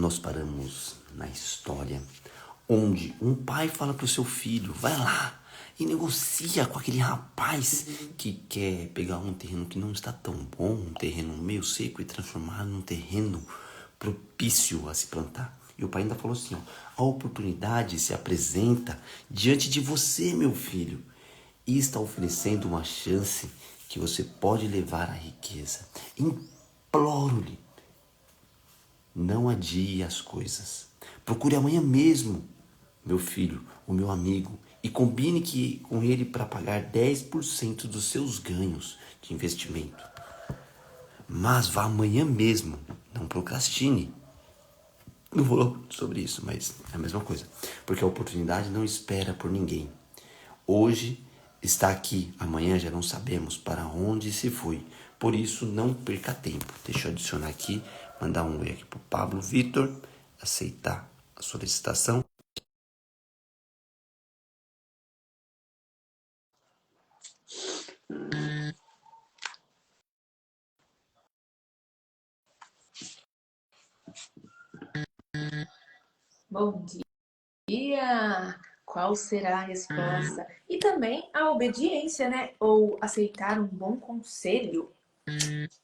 nós paramos na história onde um pai fala pro seu filho, vai lá e negocia com aquele rapaz que quer pegar um terreno que não está tão bom, um terreno meio seco, e transformar num terreno propício a se plantar. E o pai ainda falou assim, ó, a oportunidade se apresenta diante de você, meu filho, e está oferecendo uma chance que você pode levar à riqueza. Imploro-lhe, não adie as coisas. Procure amanhã mesmo, meu filho, o meu amigo, e combine com ele para pagar 10% dos seus ganhos de investimento. Mas vá amanhã mesmo, não procrastine. Não vou falar sobre isso, mas é a mesma coisa. Porque a oportunidade não espera por ninguém. Hoje está aqui, amanhã já não sabemos para onde se foi. Por isso, não perca tempo. Deixa eu adicionar aqui, mandar um oi aqui para o Pablo Vitor, aceitar a solicitação. Bom dia! Qual será a resposta? E também a obediência, né? Ou aceitar um bom conselho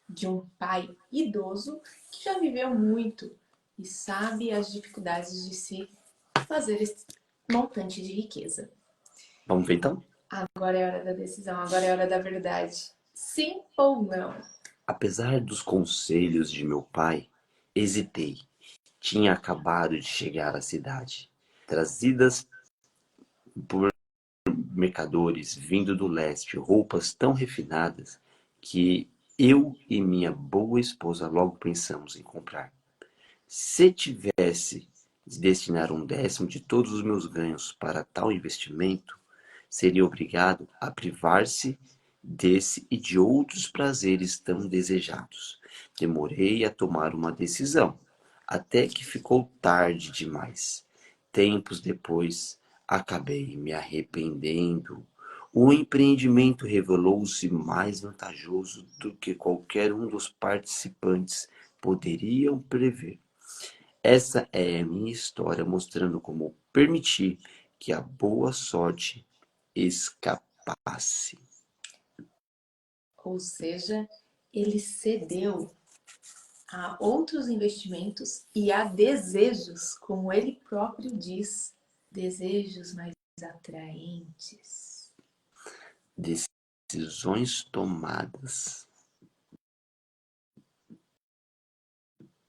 de um pai idoso que já viveu muito e sabe as dificuldades de se fazer esse montante de riqueza. Vamos ver então? Agora é a hora da decisão, agora é a hora da verdade. Sim ou não? Apesar dos conselhos de meu pai, hesitei. Tinha acabado de chegar à cidade, trazidas por mercadores vindo do leste, roupas tão refinadas que eu e minha boa esposa logo pensamos em comprar. Se tivesse de destinar um décimo de todos os meus ganhos para tal investimento, seria obrigado a privar-se desse e de outros prazeres tão desejados. Demorei a tomar uma decisão, até que ficou tarde demais. Tempos depois, acabei me arrependendo. O empreendimento revelou-se mais vantajoso do que qualquer um dos participantes poderiam prever. Essa é a minha história mostrando como permitir que a boa sorte escapasse. Ou seja, ele cedeu a outros investimentos e a desejos, como ele próprio diz, desejos mais atraentes. Decisões tomadas,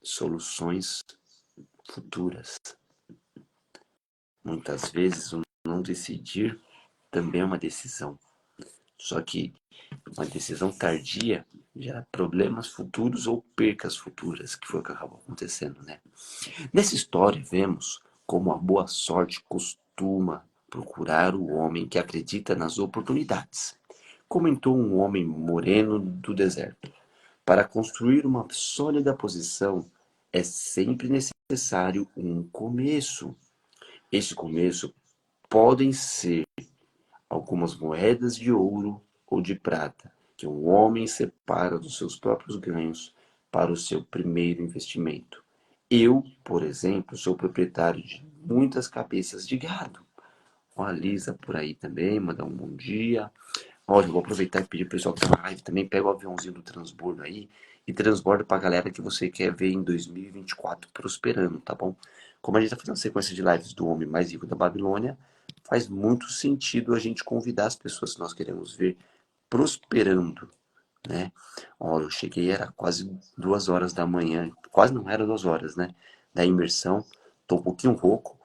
soluções futuras. Muitas vezes o não decidir também é uma decisão. Só que uma decisão tardia gera problemas futuros ou percas futuras, que foi o que acabou acontecendo, né? Nessa história vemos como a boa sorte costuma procurar o homem que acredita nas oportunidades. Comentou um homem moreno do deserto. Para construir uma sólida posição é sempre necessário um começo. Este começo podem ser algumas moedas de ouro ou de prata que um homem separa dos seus próprios ganhos para o seu primeiro investimento. Eu, por exemplo, sou proprietário de muitas cabeças de gado. Ó, a Lisa por aí também, mandar um bom dia. Olha, eu vou aproveitar e pedir pro pessoal que tá na live também, pega o aviãozinho do transbordo aí e transborda pra galera que você quer ver em 2024 prosperando, tá bom? Como a gente tá fazendo sequência de lives do homem mais rico da Babilônia, faz muito sentido a gente convidar as pessoas que nós queremos ver prosperando, né? Ó, eu cheguei, era quase 2 horas da manhã, quase não era 2 horas, né? Da imersão, tô um pouquinho rouco,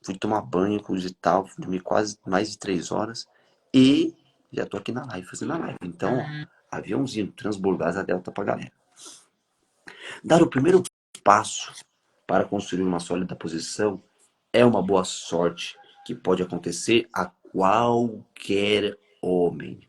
fui tomar banho, coisa e tal, dormi quase mais de 3 horas e já tô aqui na live, fazendo a live. Então, ó, aviãozinho, transbordar asa delta pra galera. Dar o primeiro passo para construir uma sólida posição é uma boa sorte que pode acontecer a qualquer homem.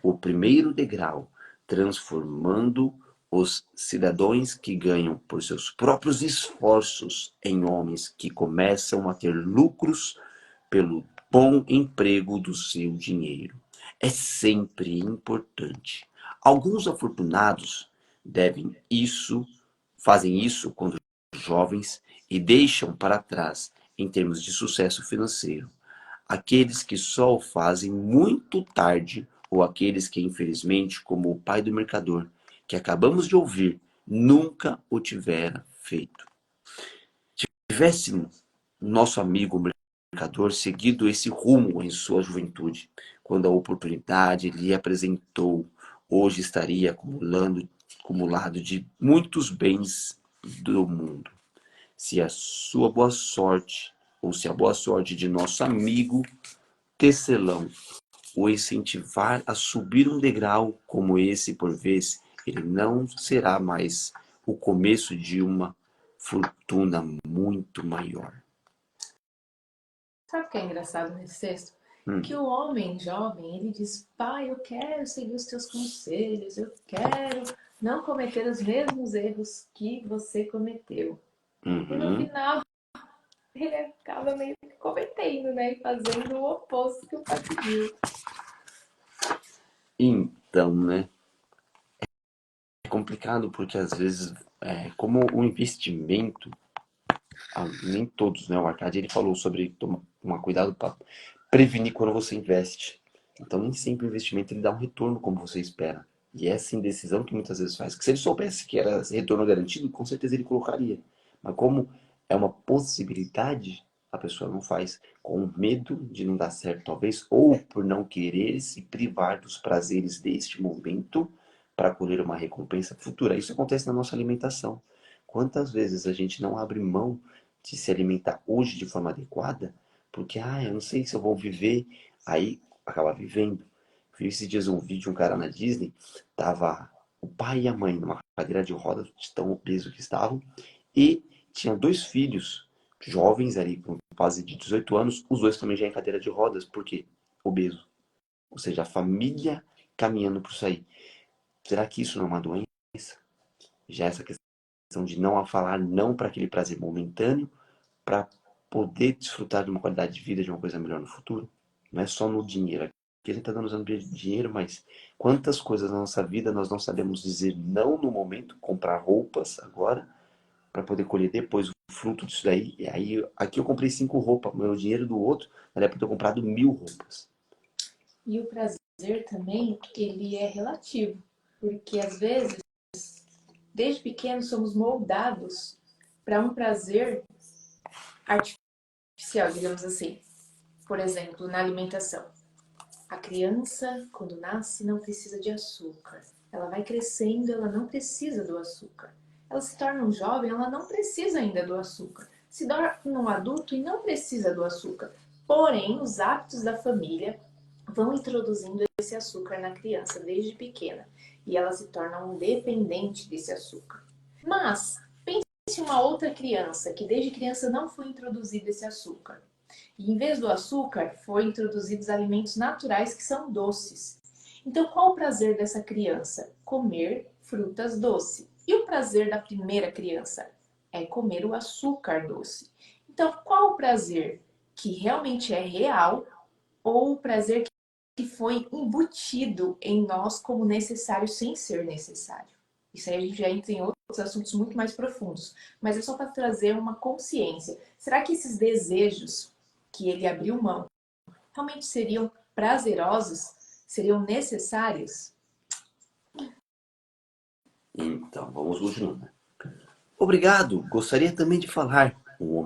O primeiro degrau, transformando os cidadãos que ganham por seus próprios esforços em homens que começam a ter lucros pelo bom emprego do seu dinheiro. É sempre importante. Alguns afortunados devem isso, fazem isso quando jovens e deixam para trás, em termos de sucesso financeiro, aqueles que só o fazem muito tarde ou aqueles que, infelizmente, como o pai do mercador, que acabamos de ouvir, nunca o tivera feito. Tivesse nosso amigo mercador seguido esse rumo em sua juventude, quando a oportunidade lhe apresentou, hoje estaria acumulado de muitos bens do mundo. Se a sua boa sorte, ou se a boa sorte de nosso amigo tecelão o incentivar a subir um degrau como esse por vez, ele não será mais o começo de uma fortuna muito maior. Sabe o que é engraçado nesse texto? Que Hum, o homem jovem, ele diz, pai, eu quero seguir os teus conselhos, eu quero não cometer os mesmos erros que você cometeu. E no uhum. final, ele acaba meio que cometendo, né? E fazendo o oposto que o pai pediu. Então, né? É complicado porque às vezes, como o investimento, nem todos, né? O Arcade ele falou sobre tomar cuidado para prevenir quando você investe. Então, nem sempre o investimento ele dá um retorno como você espera. E é essa indecisão que muitas vezes faz. Que se ele soubesse que era retorno garantido, com certeza ele colocaria. Mas como é uma possibilidade, a pessoa não faz. Com medo de não dar certo, talvez, ou por não querer se privar dos prazeres deste momento para colher uma recompensa futura. Isso acontece na nossa alimentação. Quantas vezes a gente não abre mão de se alimentar hoje de forma adequada, porque, eu não sei se eu vou viver, aí acaba vivendo. Vi esses dias um vídeo de um cara na Disney, tava o pai e a mãe numa cadeira de rodas, de tão obeso que estavam, e tinha dois filhos, jovens ali, com quase de 18 anos, os dois também já em cadeira de rodas, porque obeso. Ou seja, a família caminhando para isso aí. Será que isso não é uma doença? Já essa questão de não falar não para aquele prazer momentâneo, para poder desfrutar de uma qualidade de vida, de uma coisa melhor no futuro. Não é só no dinheiro. Aqui a gente está dando usando dinheiro, mas quantas coisas na nossa vida nós não sabemos dizer não no momento, comprar roupas agora, para poder colher depois o fruto disso daí. E aí, aqui eu comprei 5 roupas, meu dinheiro do outro, era para ter comprado 1000 roupas. E o prazer também, ele é relativo. Porque às vezes, desde pequenos, somos moldados para um prazer artificial, digamos assim. Por exemplo, na alimentação. A criança, quando nasce, não precisa de açúcar. Ela vai crescendo, ela não precisa do açúcar. Ela se torna um jovem, ela não precisa ainda do açúcar. Se torna um adulto e não precisa do açúcar. Porém, os hábitos da família vão introduzindo esse açúcar na criança desde pequena. E ela se torna um dependente desse açúcar. Mas, pense uma outra criança que desde criança não foi introduzido esse açúcar. E em vez do açúcar, foram introduzidos alimentos naturais que são doces. Então, qual o prazer dessa criança? Comer frutas doces. E o prazer da primeira criança? É comer o açúcar doce. Então, qual o prazer que realmente é real ou o prazer que foi embutido em nós como necessário sem ser necessário? Isso aí a gente já entra em outros assuntos muito mais profundos. Mas é só para trazer uma consciência. Será que esses desejos que ele abriu mão realmente seriam prazerosos? Seriam necessários? Então, vamos continuando. Obrigado. Gostaria também de falar. Um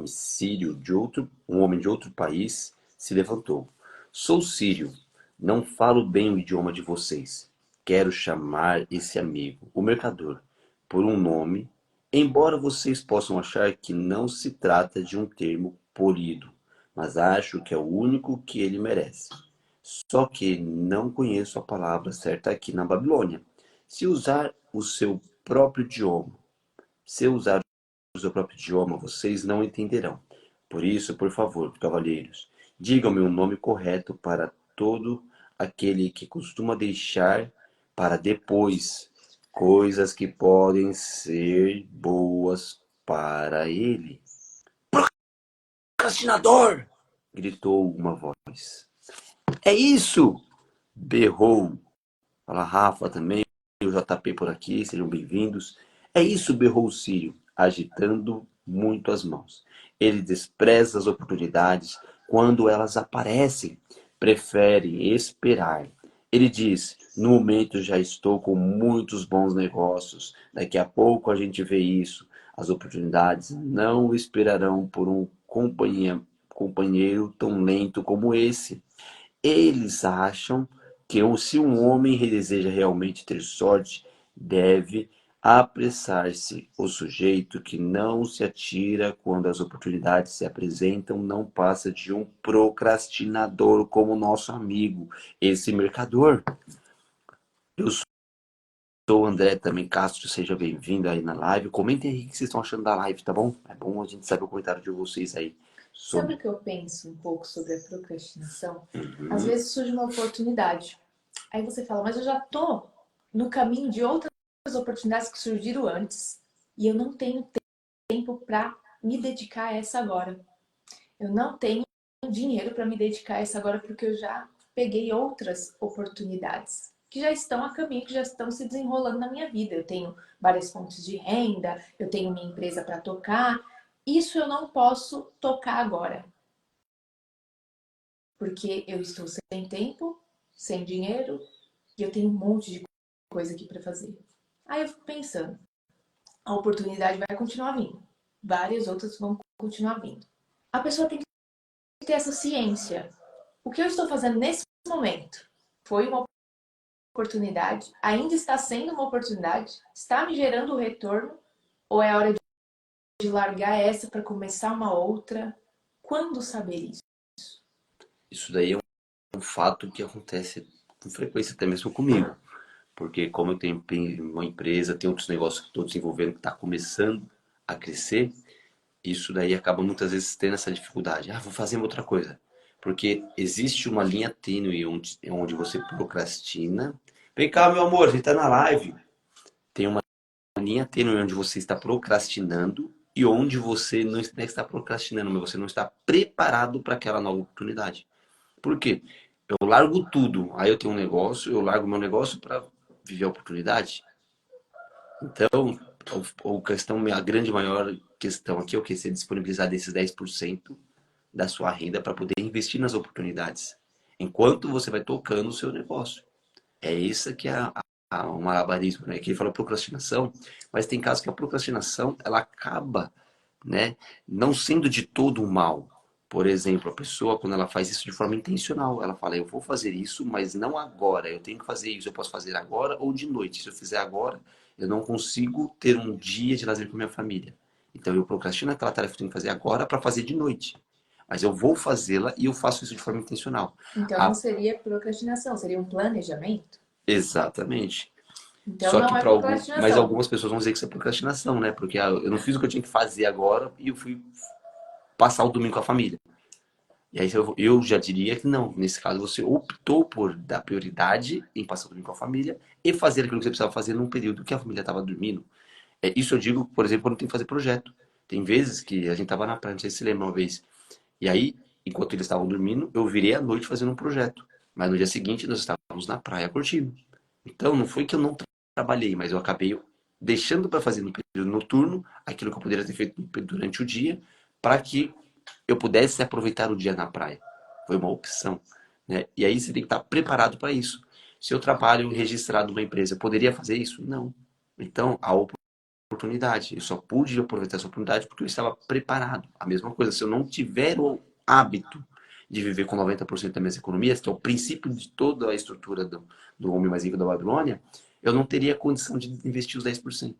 homem de outro país se levantou. Sou sírio. Não falo bem o idioma de vocês. Quero chamar esse amigo, o mercador, por um nome, embora vocês possam achar que não se trata de um termo polido, mas acho que é o único que ele merece. Só que não conheço a palavra certa aqui na Babilônia. Se usar o seu próprio idioma, se eu usar o seu próprio idioma, vocês não entenderão. Por isso, por favor, cavalheiros, digam-me o nome correto para todo aquele que costuma deixar para depois coisas que podem ser boas para ele. Procrastinador! Gritou uma voz. É isso! Berrou. Fala Rafa também, o JP por aqui, sejam bem-vindos. É isso, berrou o Sírio, agitando muito as mãos. Ele despreza as oportunidades quando elas aparecem, prefere esperar. Ele diz: no momento já estou com muitos bons negócios, daqui a pouco a gente vê isso. As oportunidades não esperarão por um companheiro tão lento como esse. Eles acham que se um homem deseja realmente ter sorte, deve apressar-se. O sujeito que não se atira quando as oportunidades se apresentam não passa de um procrastinador como nosso amigo, esse mercador. Eu sou o André também Castro, seja bem-vindo aí na live. Comentem aí o que vocês estão achando da live, tá bom? É bom a gente saber o comentário de vocês aí. Sabe o Sobre... que eu penso um pouco sobre a procrastinação? Às Uhum. vezes surge uma oportunidade. Aí você fala, mas eu já tô no caminho de outras oportunidades que surgiram antes. E eu não tenho tempo para me dedicar a essa agora. Eu não tenho dinheiro para me dedicar a essa agora porque eu já peguei outras oportunidades que já estão a caminho, que já estão se desenrolando na minha vida. Eu tenho várias fontes de renda, eu tenho minha empresa para tocar. Isso eu não posso tocar agora, porque eu estou sem tempo, sem dinheiro e eu tenho um monte de coisa aqui para fazer. Aí eu fico pensando, a oportunidade vai continuar vindo, várias outras vão continuar vindo. A pessoa tem que ter essa ciência. O que eu estou fazendo nesse momento foi uma oportunidade, ainda está sendo uma oportunidade, está me gerando um retorno, ou é hora de largar essa para começar uma outra? Quando saber isso? Isso daí é um fato que acontece com frequência até mesmo comigo. Porque como eu tenho uma empresa, tenho outros negócios que estou desenvolvendo que está começando a crescer, isso daí acaba muitas vezes tendo essa dificuldade. Ah, vou fazer outra coisa. Porque existe uma linha tênue onde você procrastina. Vem cá, meu amor, a gente tá na live. Tem uma linha tênue onde você está procrastinando e onde você não está procrastinando, mas você não está preparado para aquela nova oportunidade. Por quê? Eu largo tudo. Aí eu tenho um negócio, eu largo meu negócio para viver a oportunidade. Então, a grande maior questão aqui é o que? Você disponibilizar desses 10% da sua renda para poder investir nas oportunidades. Enquanto você vai tocando o seu negócio. É isso que é o malabarismo, né? Que ele fala procrastinação, mas tem casos que a procrastinação ela acaba, né, não sendo de todo um mal. Por exemplo, a pessoa, quando ela faz isso de forma intencional, ela fala: eu vou fazer isso, mas não agora. Eu tenho que fazer isso. Eu posso fazer agora ou de noite. Se eu fizer agora, eu não consigo ter um dia de lazer com minha família. Então eu procrastino aquela tarefa que eu tenho que fazer agora para fazer de noite. Mas eu vou fazê-la e eu faço isso de forma intencional. Então não Ah, seria procrastinação, seria um planejamento? exatamente. Então Só que não é para mas procrastinação. algumas pessoas vão dizer que isso é procrastinação, né? Porque eu não fiz o que eu tinha que fazer agora e eu fui passar o domingo com a família. E aí eu já diria que não. Nesse caso, você optou por dar prioridade em passar o domingo com a família e fazer aquilo que você precisava fazer num período que a família estava dormindo. Isso eu digo, por exemplo, quando tem que fazer projeto. Tem vezes que a gente estava na praia, não sei se você lembra uma vez. E aí, enquanto eles estavam dormindo, eu virei à noite fazendo um projeto. Mas no dia seguinte, nós estávamos na praia curtindo. Então, não foi que eu não trabalhei, mas eu acabei deixando para fazer no período noturno aquilo que eu poderia ter feito durante o dia, para que eu pudesse aproveitar o dia na praia. Foi uma opção, né? E aí você tem que estar preparado para isso. Se eu trabalho registrado numa empresa, eu poderia fazer isso? Não. Então, a oportunidade. Eu só pude aproveitar essa oportunidade porque eu estava preparado. A mesma coisa, se eu não tiver o hábito de viver com 90% das minhas economias, que é o princípio de toda a estrutura do homem mais rico da Babilônia, eu não teria condição de investir os 10%.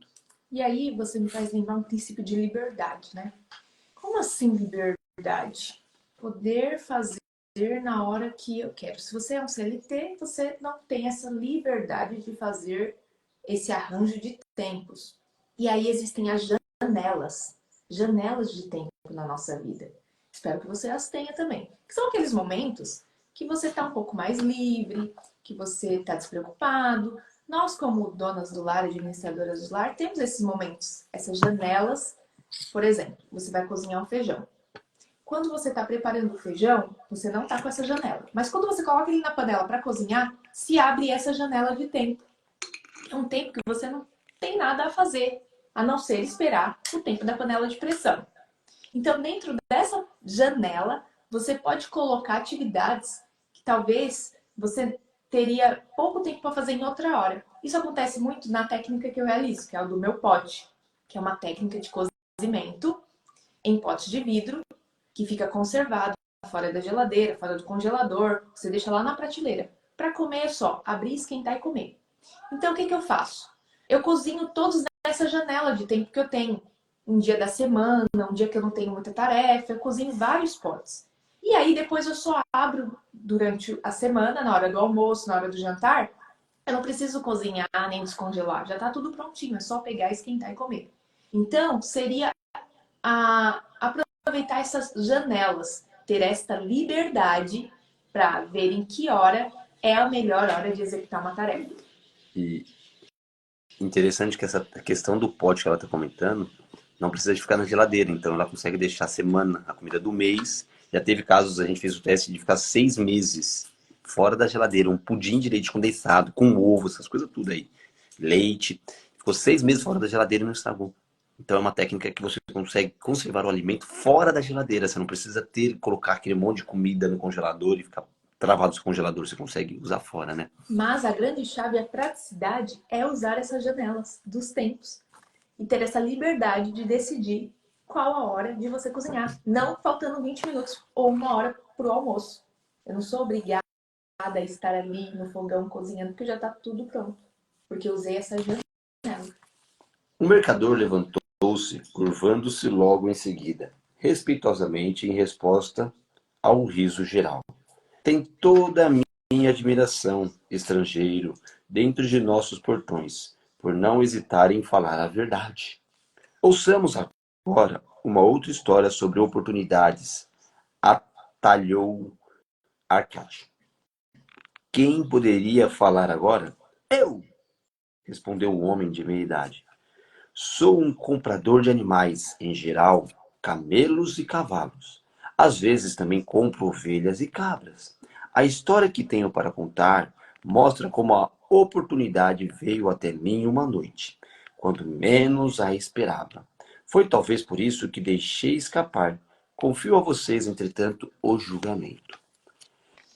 E aí você me faz lembrar um princípio de liberdade, né? Como assim liberdade? Poder fazer na hora que eu quero. Se você é um CLT, você não tem essa liberdade de fazer esse arranjo de tempos. E aí existem as janelas de tempo na nossa vida. Espero que você as tenha também. Que são aqueles momentos que você está um pouco mais livre, que você está despreocupado. Nós, como donas do lar, administradoras do lar, temos esses momentos, essas janelas. Por exemplo, você vai cozinhar um feijão. Quando você está preparando o feijão, você não está com essa janela. Mas quando você coloca ele na panela para cozinhar, se abre essa janela de tempo. É um tempo que você não tem nada a fazer, a não ser esperar o tempo da panela de pressão. Então, dentro dessa janela, você pode colocar atividades que talvez você teria pouco tempo para fazer em outra hora. Isso acontece muito na técnica que eu realizo, que é o do meu pote, que é uma técnica de cozimento em pote de vidro, que fica conservado fora da geladeira, fora do congelador, você deixa lá na prateleira. Para comer é só abrir, esquentar e comer. Então, o que eu faço? Eu cozinho todos nessa janela de tempo que eu tenho. Um dia da semana, um dia que eu não tenho muita tarefa, eu cozinho vários potes. E aí, depois eu só abro durante a semana, na hora do almoço, na hora do jantar. Eu não preciso cozinhar nem descongelar, já tá tudo prontinho, é só pegar, esquentar e comer. Então, seria aproveitar essas janelas, ter esta liberdade para ver em que hora é a melhor hora de executar uma tarefa. E interessante que essa questão do pote que ela está comentando não precisa de ficar na geladeira, então ela consegue deixar a semana, a comida do mês. Já teve casos, a gente fez o teste de ficar 6 meses fora da geladeira, um pudim de leite condensado, com ovo, essas coisas tudo aí. Leite. Ficou 6 meses fora da geladeira e não estragou. Então é uma técnica que você consegue conservar o alimento fora da geladeira. Você não precisa colocar aquele monte de comida no congelador e ficar travado no congelador. Você consegue usar fora, né? Mas a grande chave, a praticidade, é usar essas janelas dos tempos e ter essa liberdade de decidir qual a hora de você cozinhar, não faltando 20 minutos ou uma hora para o almoço. Eu não sou obrigada a estar ali no fogão cozinhando, porque já está tudo pronto, porque eu usei essa janela. O mercador levantou-se, curvando-se logo em seguida, respeitosamente em resposta ao riso geral. Tem toda a minha admiração, estrangeiro, dentro de nossos portões, por não hesitar em falar a verdade. Ouçamos agora uma outra história sobre oportunidades, atalhou Arcade. Quem poderia falar agora? Eu, respondeu o homem de meia idade. Sou um comprador de animais, em geral, camelos e cavalos. Às vezes também compro ovelhas e cabras. A história que tenho para contar mostra como a oportunidade veio até mim uma noite, quando menos a esperava. Foi talvez por isso que deixei escapar. Confio a vocês, entretanto, o julgamento.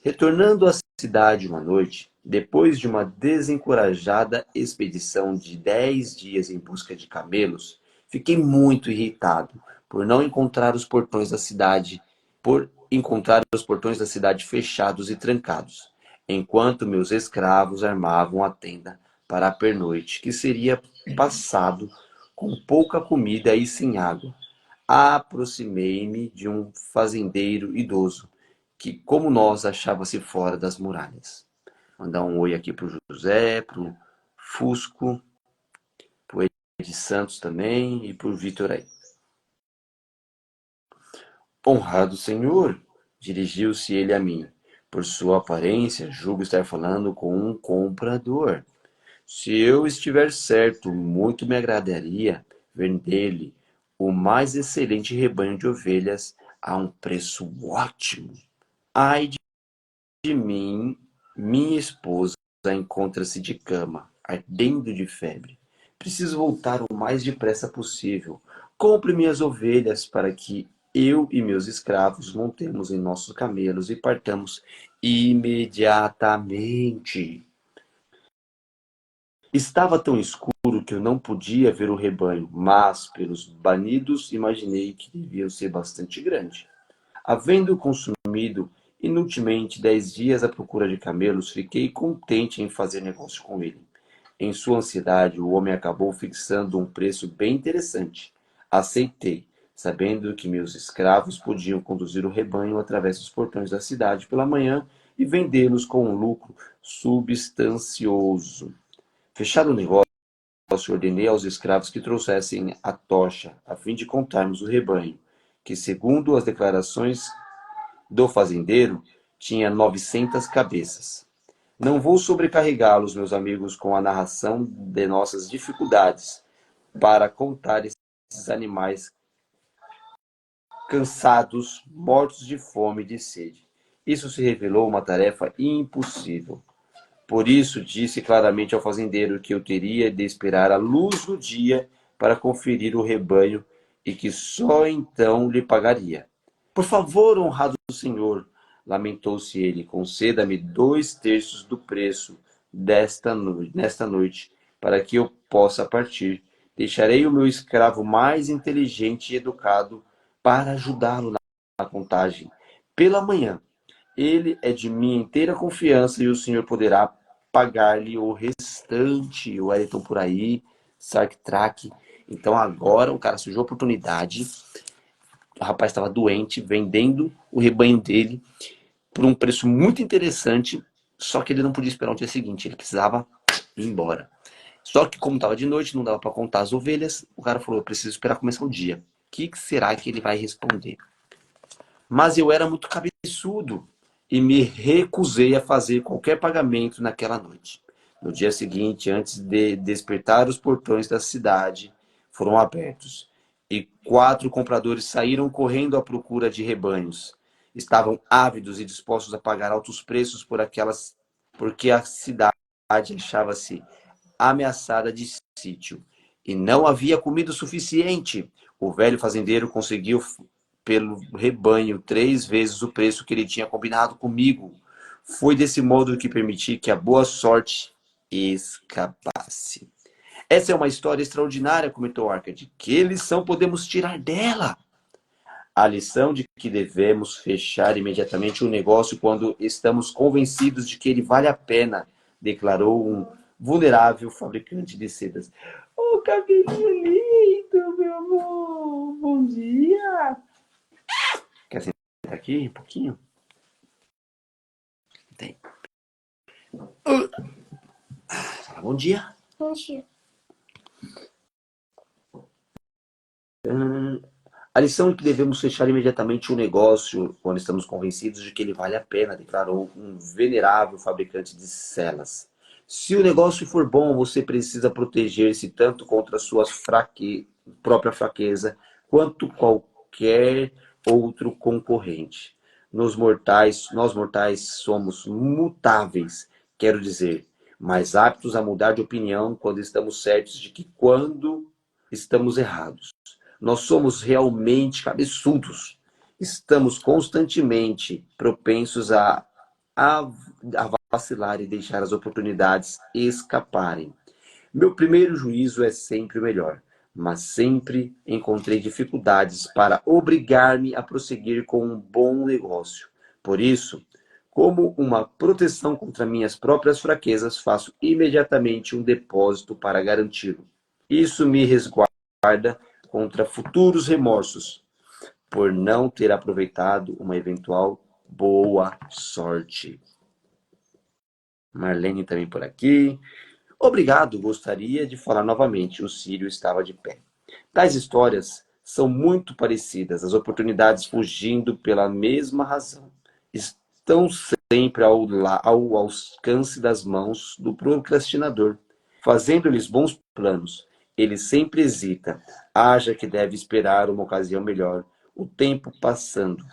Retornando à cidade uma noite, depois de uma desencorajada expedição de 10 dias em busca de camelos, fiquei muito irritado por encontrar os portões da cidade fechados e trancados, enquanto meus escravos armavam a tenda para a pernoite, que seria passado com pouca comida e sem água. Aproximei-me de um fazendeiro idoso, que, como nós, achava-se fora das muralhas. Mandar um oi aqui pro José, pro Fusco, pro Ed Santos também e pro Vitor aí. Honrado senhor, dirigiu-se ele a mim. Por sua aparência, julgo estar falando com um comprador. Se eu estiver certo, muito me agradaria vender-lhe o mais excelente rebanho de ovelhas a um preço ótimo. Ai de mim, minha esposa encontra-se de cama, ardendo de febre. Preciso voltar o mais depressa possível. Compre minhas ovelhas para que eu e meus escravos montemos em nossos camelos e partamos imediatamente. Estava tão escuro que eu não podia ver o rebanho, mas pelos banidos imaginei que deviam ser bastante grandes. Havendo consumido inutilmente 10 dias à procura de camelos, fiquei contente em fazer negócio com ele. Em sua ansiedade, o homem acabou fixando um preço bem interessante. Aceitei, sabendo que meus escravos podiam conduzir o rebanho através dos portões da cidade pela manhã e vendê-los com um lucro substancioso. Fechado o negócio, ordenei aos escravos que trouxessem a tocha, a fim de contarmos o rebanho, que, segundo as declarações do fazendeiro, tinha 900 cabeças. Não vou sobrecarregá-los, meus amigos, com a narração de nossas dificuldades para contar esses animais cansados, mortos de fome e de sede. Isso se revelou uma tarefa impossível. Por isso disse claramente ao fazendeiro que eu teria de esperar a luz do dia para conferir o rebanho e que só então lhe pagaria. Por favor, honrado senhor, lamentou-se ele, conceda-me 2/3 do preço nesta noite, para que eu possa partir. Deixarei o meu escravo mais inteligente e educado para ajudá-lo na contagem. Pela manhã, ele é de minha inteira confiança e o senhor poderá pagar-lhe o restante. O Wellington por aí, Sark-Track. Então agora o cara surgiu a oportunidade. O rapaz estava doente, vendendo o rebanho dele por um preço muito interessante, só que ele não podia esperar o dia seguinte, ele precisava ir embora. Só que como estava de noite, não dava para contar as ovelhas, o cara falou, eu preciso esperar começar o dia. O que será que ele vai responder? Mas eu era muito cabeçudo e me recusei a fazer qualquer pagamento naquela noite. No dia seguinte, antes de despertar, os portões da cidade foram abertos e 4 compradores saíram correndo à procura de rebanhos. Estavam ávidos e dispostos a pagar altos preços porque a cidade achava-se ameaçada de sítio e não havia comida suficiente. O velho fazendeiro conseguiu pelo rebanho 3 vezes o preço que ele tinha combinado comigo. Foi desse modo que permiti que a boa sorte escapasse. Essa é uma história extraordinária, comentou Arcade. Que lição podemos tirar dela? A lição de que devemos fechar imediatamente um negócio quando estamos convencidos de que ele vale a pena, declarou um vulnerável fabricante de sedas. Oh, cabelinho lindo, meu amor! Bom dia! Quer sentar aqui um pouquinho? Tem. Fala, bom dia. Bom dia. A lição é que devemos fechar imediatamente o negócio quando estamos convencidos de que ele vale a pena, declarou um venerável fabricante de celas. Se o negócio for bom, você precisa proteger-se tanto contra a sua própria fraqueza quanto qualquer outro concorrente. Nós mortais somos mutáveis, quero dizer, mais aptos a mudar de opinião quando estamos certos de que quando estamos errados. Nós somos realmente cabeçudos. Estamos constantemente propensos a vacilar e deixar as oportunidades escaparem. Meu primeiro juízo é sempre o melhor, mas sempre encontrei dificuldades para obrigar-me a prosseguir com um bom negócio. Por isso, como uma proteção contra minhas próprias fraquezas, faço imediatamente um depósito para garanti-lo. Isso me resguarda contra futuros remorsos por não ter aproveitado uma eventual boa sorte. Marlene também por aqui. Obrigado, gostaria de falar novamente. O Círio estava de pé. Tais histórias são muito parecidas, as oportunidades fugindo pela mesma razão. Estão sempre ao alcance das mãos do procrastinador, fazendo-lhes bons planos. Ele sempre hesita, haja que deve esperar uma ocasião melhor, o tempo passando.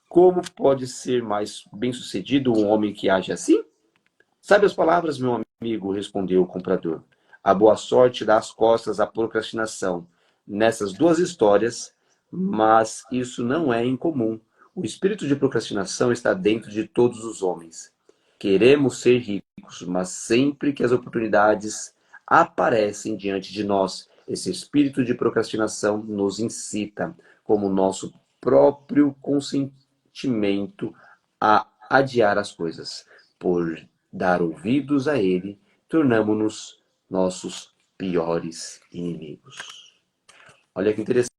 Como pode ser mais bem-sucedido um homem que age assim? Sabe as palavras, meu amigo, respondeu o comprador. A boa sorte dá as costas à procrastinação. Nessas 2 histórias, mas isso não é incomum. O espírito de procrastinação está dentro de todos os homens. Queremos ser ricos, mas sempre que as oportunidades aparecem diante de nós, esse espírito de procrastinação nos incita, como nosso próprio consentimento, a adiar as coisas. Por dar ouvidos a ele, tornamo-nos nossos piores inimigos. Olha que interessante.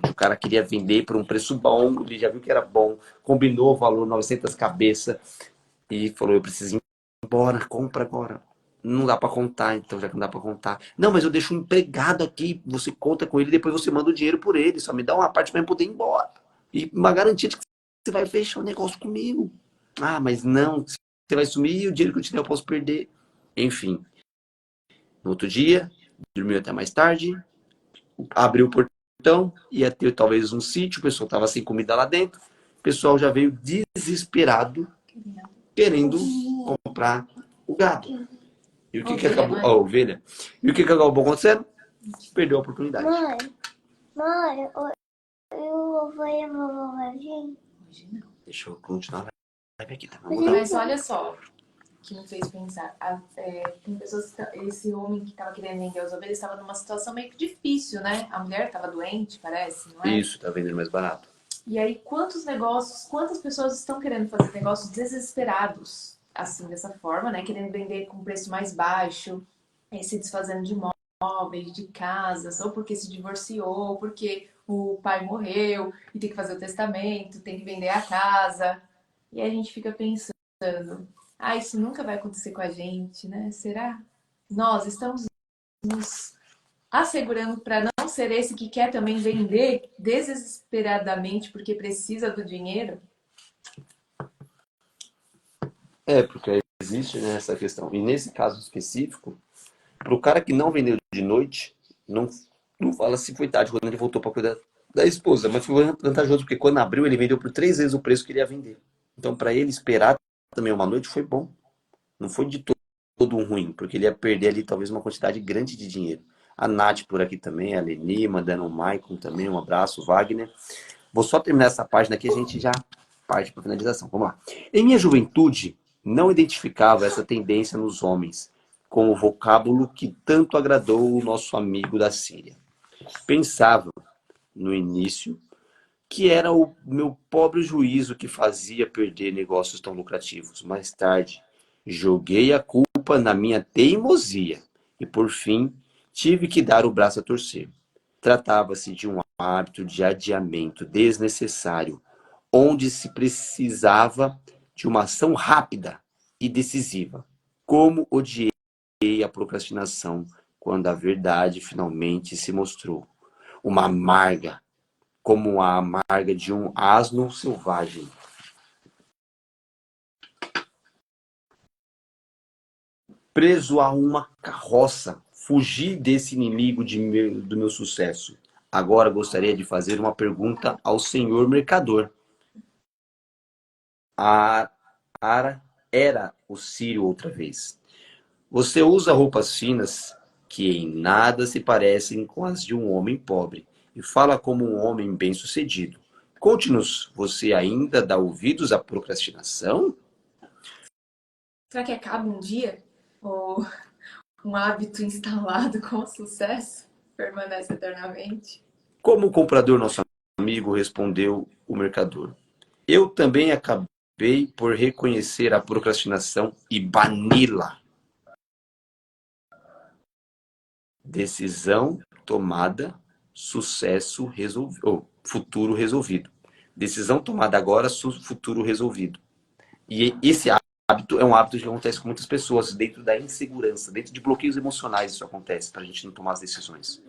O cara queria vender por um preço bom, ele já viu que era bom, combinou o valor 900 cabeças e falou, eu preciso ir embora, compra agora. Não dá para contar, então já que não dá para contar. Não, mas eu deixo um empregado aqui, você conta com ele, depois você manda o dinheiro por ele, só me dá uma parte para eu poder ir embora. E uma garantia de que você vai fechar o negócio comigo. Ah, mas não, você vai sumir e o dinheiro que eu te der eu posso perder. Enfim, no outro dia, dormiu até mais tarde, abriu o portão, ia ter talvez um sítio, o pessoal estava sem comida lá dentro, o pessoal já veio desesperado, querendo comprar o gado. E o que acabou? A ovelha. E o que acabou acontecendo? perdeu a oportunidade. Mãe, o vovô e a vovó vai vir? Hoje não. Deixa eu continuar a live aqui, tá? Mas olha só, que me fez pensar. Tem pessoas que esse homem que estava querendo vender as ovelhas estava numa situação meio que difícil, né? A mulher estava doente, parece, não é? Isso, tá vendendo mais barato. E aí, quantas pessoas estão querendo fazer negócios desesperados, assim, dessa forma, né? Querendo vender com preço mais baixo, se desfazendo de móveis, de casas, ou porque se divorciou, ou porque o pai morreu e tem que fazer o testamento, tem que vender a casa. E aí a gente fica pensando, isso nunca vai acontecer com a gente, né? Será? Nós estamos nos assegurando para não ser esse que quer também vender desesperadamente porque precisa do dinheiro? Porque existe, né, essa questão. E nesse caso específico, pro cara que não vendeu de noite, não fala se foi tarde quando ele voltou para cuidar da esposa, mas foi vantajoso, porque quando abriu ele vendeu por 3 vezes o preço que ele ia vender. Então para ele esperar também uma noite foi bom. Não foi de todo ruim, porque ele ia perder ali talvez uma quantidade grande de dinheiro. A Nath por aqui também, a Leni, mandando o Maicon também, um abraço, o Wagner. Vou só terminar essa página aqui e a gente já parte para a finalização. Vamos lá. Em minha juventude, não identificava essa tendência nos homens, com o vocábulo que tanto agradou o nosso amigo da Síria. Pensava, no início, que era o meu pobre juízo que fazia perder negócios tão lucrativos. Mais tarde, joguei a culpa na minha teimosia e, por fim, tive que dar o braço a torcer. Tratava-se de um hábito de adiamento desnecessário, onde se precisava de uma ação rápida e decisiva. Como odiei a procrastinação quando a verdade finalmente se mostrou uma amarga, como a amarga de um asno selvagem. Preso a uma carroça, fugi desse inimigo do meu sucesso. Agora gostaria de fazer uma pergunta ao senhor mercador. Era o Sírio outra vez. Você usa roupas finas que em nada se parecem com as de um homem pobre e fala como um homem bem-sucedido. Conte-nos, você ainda dá ouvidos à procrastinação? Será que acaba um dia? Ou um hábito instalado com sucesso permanece eternamente? Como o comprador, nosso amigo, respondeu o mercador. Eu também acabei por reconhecer a procrastinação e bani-la. Decisão tomada, sucesso resolvido, futuro resolvido. Decisão tomada agora, futuro resolvido. E esse hábito é um hábito que acontece com muitas pessoas dentro da insegurança, dentro de bloqueios emocionais isso acontece, para a gente não tomar as decisões.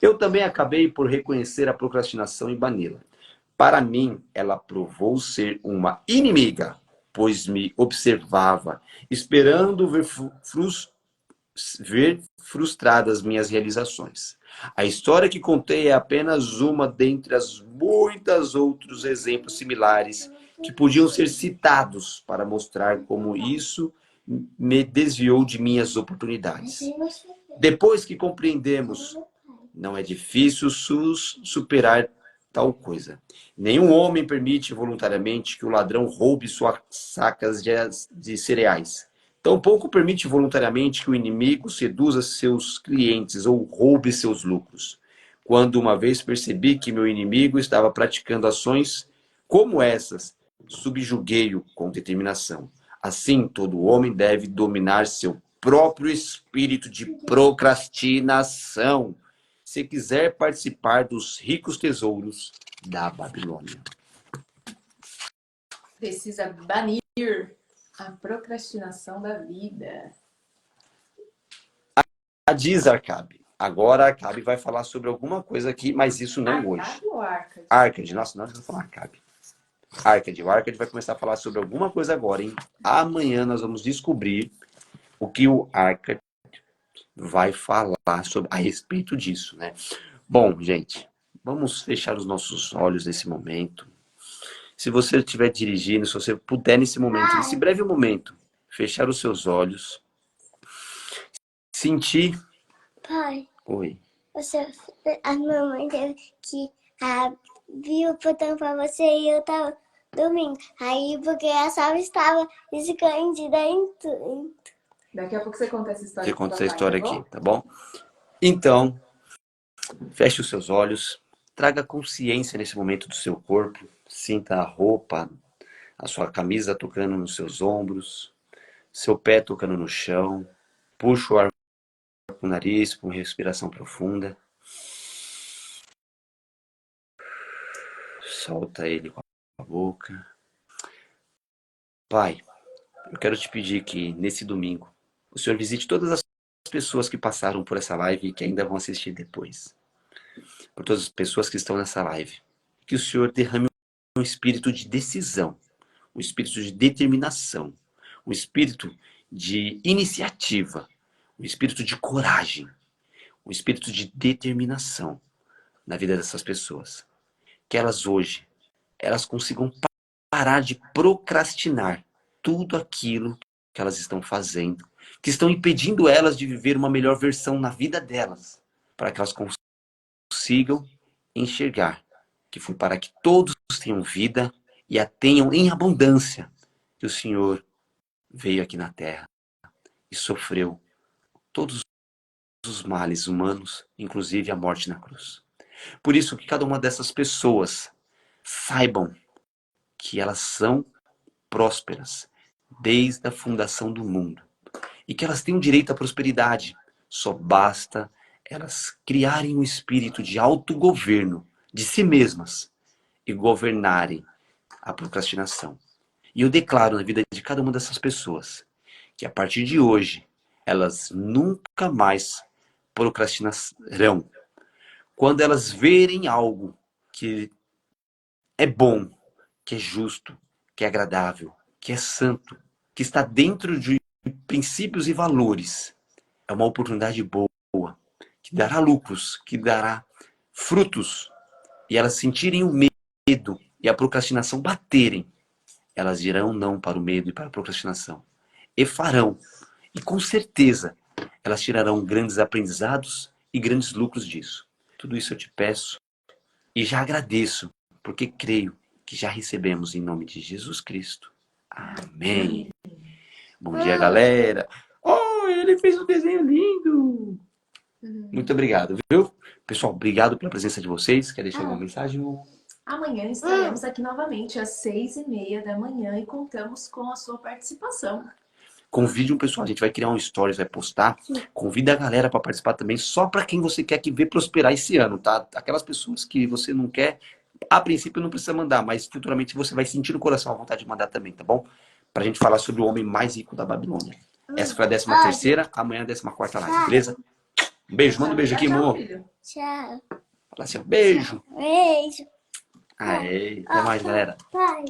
Eu também acabei por reconhecer a procrastinação e bani-la. Para mim, ela provou ser uma inimiga, pois me observava, esperando ver frustradas minhas realizações. A história que contei é apenas uma dentre as muitas outros exemplos similares que podiam ser citados para mostrar como isso me desviou de minhas oportunidades. Depois que compreendemos, não é difícil superar tal coisa. Nenhum homem permite voluntariamente que o ladrão roube suas sacas de cereais. Tampouco permite voluntariamente que o inimigo seduza seus clientes ou roube seus lucros. Quando uma vez percebi que meu inimigo estava praticando ações como essas, subjuguei-o com determinação. Assim, todo homem deve dominar seu próprio espírito de procrastinação, se quiser participar dos ricos tesouros da Babilônia. Precisa banir a procrastinação da vida. Diz Acabe. Agora Acabe vai falar sobre alguma coisa aqui, mas isso não hoje. Arcade ou Arcade? Arcade, nossa, nós vamos falar Acabe. O Arcade vai começar a falar sobre alguma coisa agora, hein? Amanhã nós vamos descobrir o que o Arcade vai falar a respeito disso, né? Bom, gente, vamos fechar os nossos olhos nesse momento. Se você estiver dirigindo, se você puder nesse momento, nesse breve momento, fechar os seus olhos, sentir... Pai. Oi. a mamãe teve que abrir o portão pra você e eu tava dormindo. Aí, porque a Salva estava escondida dentro. Daqui a pouco você conta essa história. Você conta pro essa papai, história tá bom? aqui, tá bom? Então, feche os seus olhos, traga consciência nesse momento do seu corpo, sinta a roupa, a sua camisa tocando nos seus ombros, seu pé tocando no chão, puxa o ar com o nariz, com respiração profunda, solta ele com a boca. Pai, eu quero te pedir que nesse domingo o Senhor visite todas as pessoas que passaram por essa live e que ainda vão assistir depois. Por todas as pessoas que estão nessa live. Que o Senhor derrame um espírito de decisão, um espírito de determinação, um espírito de iniciativa, um espírito de coragem, um espírito de determinação na vida dessas pessoas. Que elas hoje, elas consigam parar de procrastinar tudo aquilo que elas estão fazendo, que estão impedindo elas de viver uma melhor versão na vida delas, para que elas consigam enxergar que foi para que todos tenham vida e a tenham em abundância que o Senhor veio aqui na terra e sofreu todos os males humanos, inclusive a morte na cruz. Por isso que cada uma dessas pessoas saibam que elas são prósperas desde a fundação do mundo e que elas têm o direito à prosperidade. Só basta elas criarem um espírito de autogoverno de si mesmas e governarem a procrastinação. E eu declaro na vida de cada uma dessas pessoas que a partir de hoje elas nunca mais procrastinarão. Quando elas verem algo que é bom, que é justo, que é agradável, que é santo, que está dentro de princípios e valores, é uma oportunidade boa, que dará lucros, que dará frutos, e elas sentirem o medo e a procrastinação baterem, elas dirão não para o medo e para a procrastinação. E farão. E com certeza, elas tirarão grandes aprendizados e grandes lucros disso. Tudo isso eu te peço e já agradeço, porque creio que já recebemos em nome de Jesus Cristo. Amém. Bom dia, galera. Oh, ele fez um desenho lindo. Muito obrigado, viu? Pessoal, obrigado pela presença de vocês. Quer deixar alguma mensagem? Amanhã estaremos aqui novamente às 6h30 da manhã e contamos com a sua participação. Convide um pessoal, a gente vai criar um stories, vai postar. Convida a galera para participar também, só para quem você quer que vê prosperar esse ano, tá? Aquelas pessoas que você não quer, a princípio não precisa mandar, mas futuramente você vai sentir no coração a vontade de mandar também, tá bom? Pra gente falar sobre o homem mais rico da Babilônia. Essa foi a 13ª, amanhã a 14ª live, beleza? Um beijo, manda um beijo aqui, amor. Tchau. Fala assim, ó, beijo. Beijo. Aê, até mais, galera. Pai.